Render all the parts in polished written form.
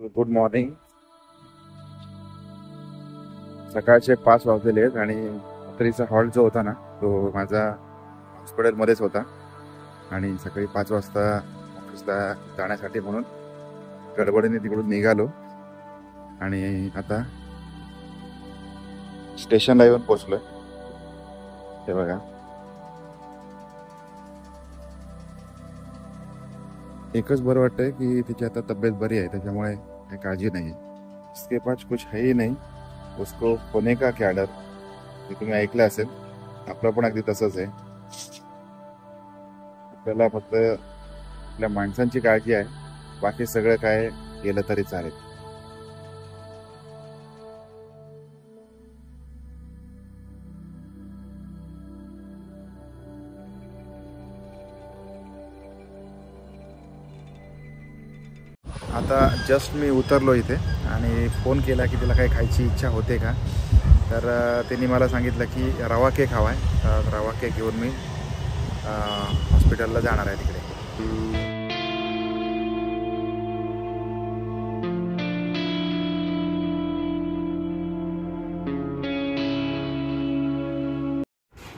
Good morning. सकाळचे 5 वाजलेले आहेत आणि रात्रीचा हॉल्ट जो होता ना तो माझा हॉस्पिटलमध्येच होता आणि सकाळी 5 वाजता ऑफिसला जाण्यासाठी म्हणून गडबडीने तिकडून निघालो आणि आता स्टेशनला येऊन पोचलोय. हे बघा, एकच बरं वाटतंय की तिची आता तब्येत बरी आहे, त्याच्यामुळे काही काळजी नाही. इसके पास कुछ है ही नहीं, उसको होने का क्या डर, हे तुम्ही ऐकलं असेल. आपलं पण अगदी तसंच आहे. आपल्याला फक्त आपल्या माणसांची काळजी आहे, बाकी सगळं काय गेलं तरी चालेल. आता जस्ट मी उतरलो इथे आणि फोन केला की तिला काही खायची इच्छा होते का, तर त्यांनी मला सांगितलं की रवा केक हवा आहे. तर रवा केक घेऊन मी हॉस्पिटलला जाणार आहे तिकडे.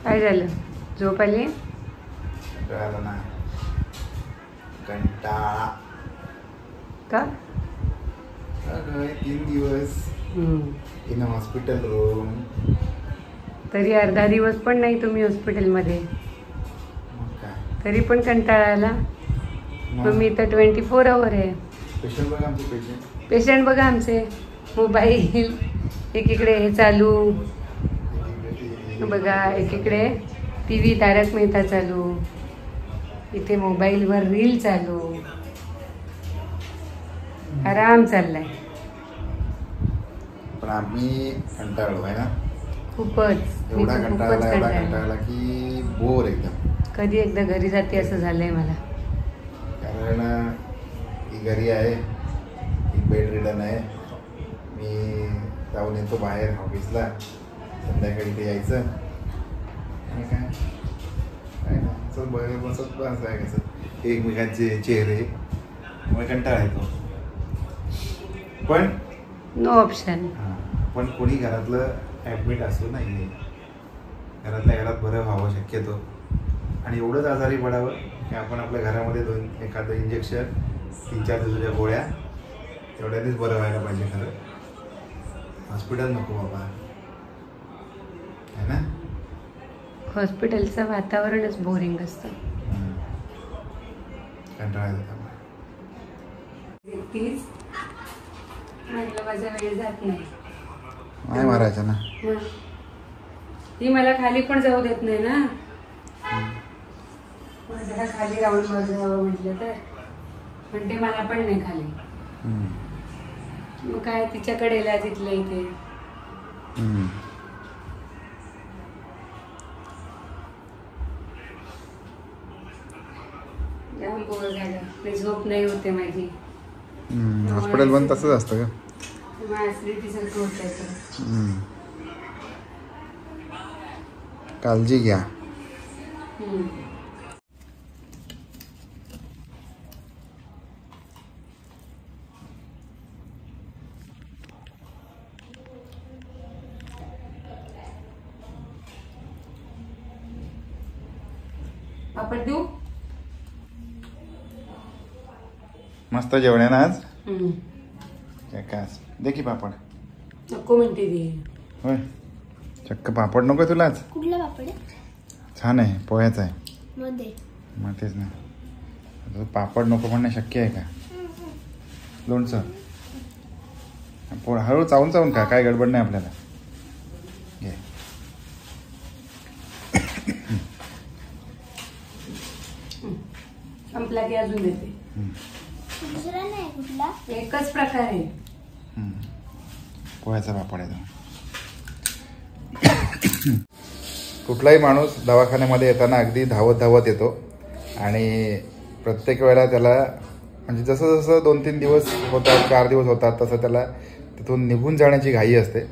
काय झालं, झोप आली? कंटाळा का? 3 दिवस इन हॉस्पिटल रूम. तरी अर्धा दिवस पण नाही तुम्ही हॉस्पिटलमध्ये, तरी पण कंटाळा आला. मग मी तर 24 आवर आहे. पेशंट बघा आमचे, पेशंट बघा आमचे. मोबाईल एकीकडे हे चालू बघा, एकीकडे TV तारक मेहता चालू, इथे मोबाईलवर रील चालू, आराम चाललाय. पण आम्ही कंटाळलो आहे ना खूपच. एवढा कंटाळला की बोर एकदम. कधी एकदा घरी जाते असं झालंय मला. कारण ही घरी आहे, ही बेड रिडन आहे. मी जाऊन येतो बाहेर ऑफिसला, संध्याकाळी ते यायचं आणि काय बसत बसायचं एकमेकांचे चेहरे, मग कंटाळा येतो. पण नो ऑप्शन. पण कोणी घरातलं ॲडमिट असतो नाही, घरातल्या घरात बरं व्हावं शक्यतो आणि एवढंच आजारी पडावं की आपण आपल्या घरामध्ये एखादं इंजेक्शन, 3-4 दिवसाच्या गोळ्या, तेवढ्यानेच बरं व्हायला पाहिजे. खरं हॉस्पिटल नको बाबा, है ना. हॉस्पिटलचं वातावरणच बोरिंग असतं. कंटाळा येतो. म्हटलं माझा वेळ जात नाही. नाही मारायचं ना. ती मला खाली पण जाऊ देत नाही ना. जरा खाली राऊंड जावं म्हटलं तर म्हणते मला पण नाही खाली. मग काय तिच्याकडेला तिथलं इथे. जाम बोर झालं, झोप नाही होते माझी. हॉस्पिटल पण तसंच असतं का? ऍसिडिटी सारखं होत. काळजी घ्या. पापड देऊ? मस्त जेवण आहे ना आज. काय दे की पापड. नको म्हणते ती. होय, चक्क पापड नको तुला आज? कुठला पापड? छान आहे, पोह्याचा आहे. मग तेच ना, पापड नको म्हणणं शक्य आहे का? लोणचं हळू चावून चावून खा, काय गडबड नाही आपल्याला. घे. संपला की अजून देते. दुसरा नाही कुठला, एकच प्रकार आहे. पोह्याचा पापड आहे. कुठलाही माणूस दवाखान्यामध्ये येताना अगदी धावत धावत येतो आणि प्रत्येक वेळेला त्याला म्हणजे जसं जसं 2-3 दिवस होतात, 4 दिवस होतात, तसं त्याला तिथून निघून जाण्याची घाई असते.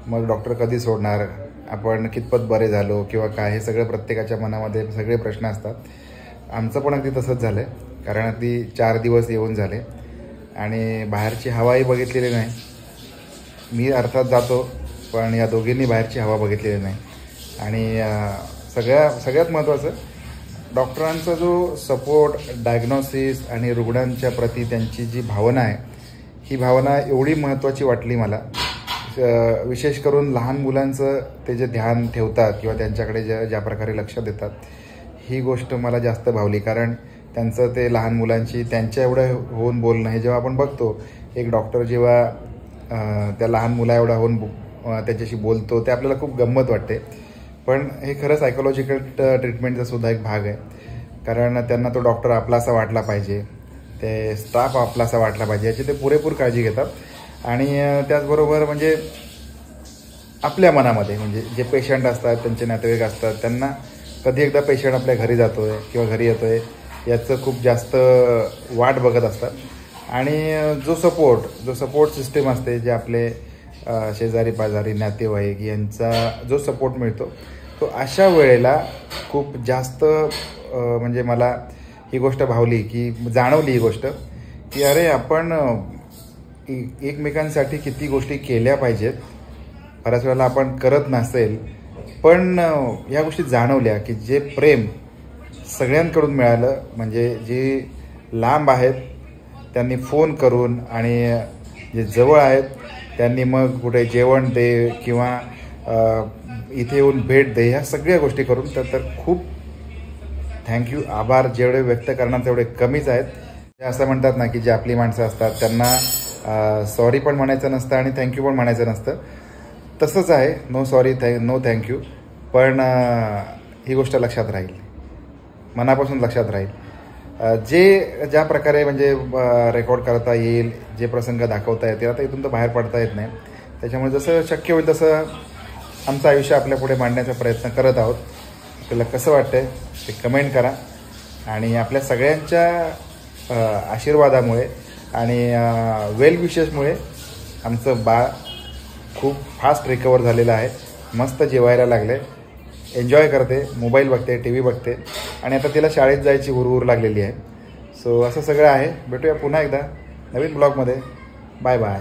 मग डॉक्टर कधी सोडणार, आपण कितपत बरे झालो किंवा काय, हे सगळं प्रत्येकाच्या मनामध्ये सगळे प्रश्न असतात. आमचं पण अगदी तसंच झालं आहे, कारण अगदी 4 दिवस येऊन झाले आणि बाहेरची हवाही बघितलेली नाही. मी अर्थात जातो, पण या दोघींनी बाहेरची हवा बघितलेली नाही. आणि सगळ्यात महत्त्वाचं, डॉक्टरांचा जो सपोर्ट, डायग्नॉसिस आणि रुग्णांच्या प्रती त्यांची जी भावना आहे, ही भावना एवढी महत्त्वाची वाटली मला. विशेष करून लहान मुलांचं ते जे ध्यान ठेवतात किंवा त्यांच्याकडे ज्या प्रकारे लक्ष देतात, ही गोष्ट मला जास्त भावली. कारण त्यांचं ते लहान मुलांची त्यांच्या एवढं होऊन बोलणं, हे जेव्हा आपण बघतो, एक डॉक्टर जेव्हा त्या लहान मुला एवढा होऊन त्याच्याशी बोलतो, ते आपल्याला खूप गंमत वाटते. पण हे खरं सायकोलॉजिकल ट्रीटमेंटचा सुद्धा एक भाग आहे. कारण त्यांना तो डॉक्टर आपलासा वाटला पाहिजे, ते स्टाफ आपलासा वाटला पाहिजे, याची ते पुरेपूर काळजी घेतात. आणि त्याचबरोबर म्हणजे आपल्या मनामध्ये, म्हणजे जे पेशंट असतात, त्यांचे नातेवाईक असतात, त्यांना कधी एकदा पेशंट आपल्या घरी जातो आहे किंवा घरी येतो आहे याचं खूप जास्त वाट बघत असतात. आणि जो सपोर्ट सिस्टीम असते, जे आपले शेजारी पाजारी नातेवाईक यांचा जो सपोर्ट मिळतो, तो अशा वेळेला खूप जास्त म्हणजे मला ही गोष्ट भावली, की जाणवली ही गोष्ट, की अरे आपण एकमेकांसाठी किती गोष्टी केल्या पाहिजेत. बऱ्याच वेळेला आपण करत नसेल, पण या गोष्टी जाणवल्या, की जे प्रेम सगळ्यांकडून मिळालं, म्हणजे जे लांब आहेत त्यांनी फोन करून, आणि जे जवळ आहेत त्यांनी मग कुठे जेवण दे किंवा इथे येऊन भेट दे, ह्या सगळ्या गोष्टी करून तर खूप थँक्यू. आभार जेवढे व्यक्त करणार तेवढे कमीच आहेत. असं म्हणतात ना, की जे आपली माणसं असतात त्यांना सॉरी पण म्हणायचं नसतं आणि थँक्यू पण म्हणायचं नसतं. तसंच आहे, नो सॉरी, नो थँक्यू. पण ही गोष्ट लक्षात राहील, मनापासून लक्षात राहील. ज्या प्रकारे म्हणजे रेकॉर्ड करता येईल, जे प्रसंग दाखवता येतील, आता इथून तर बाहेर पडता येत नाही. त्याच्यामुळे जसं शक्य होईल तसं आमचं आयुष्य आपल्या पुढे मांडण्याचा प्रयत्न करत आहोत. आपल्याला कसं वाटतंय ते कमेंट करा. आणि आपल्या सगळ्यांच्या आशीर्वादामुळे आणि वेल विशेसमुळे आमचं बाळ खूप फास्ट रिकवर झालेलं आहे. मस्त जेवायला लागले, एन्जॉय करते, मोबाईल बघते, टी व्ही बघते, आणि आता तिला शाळेत जायची हुरहुर लागलेली आहे. सो असं सगळं आहे. भेटूया पुन्हा एकदा नवीन ब्लॉगमध्ये. Bye bye.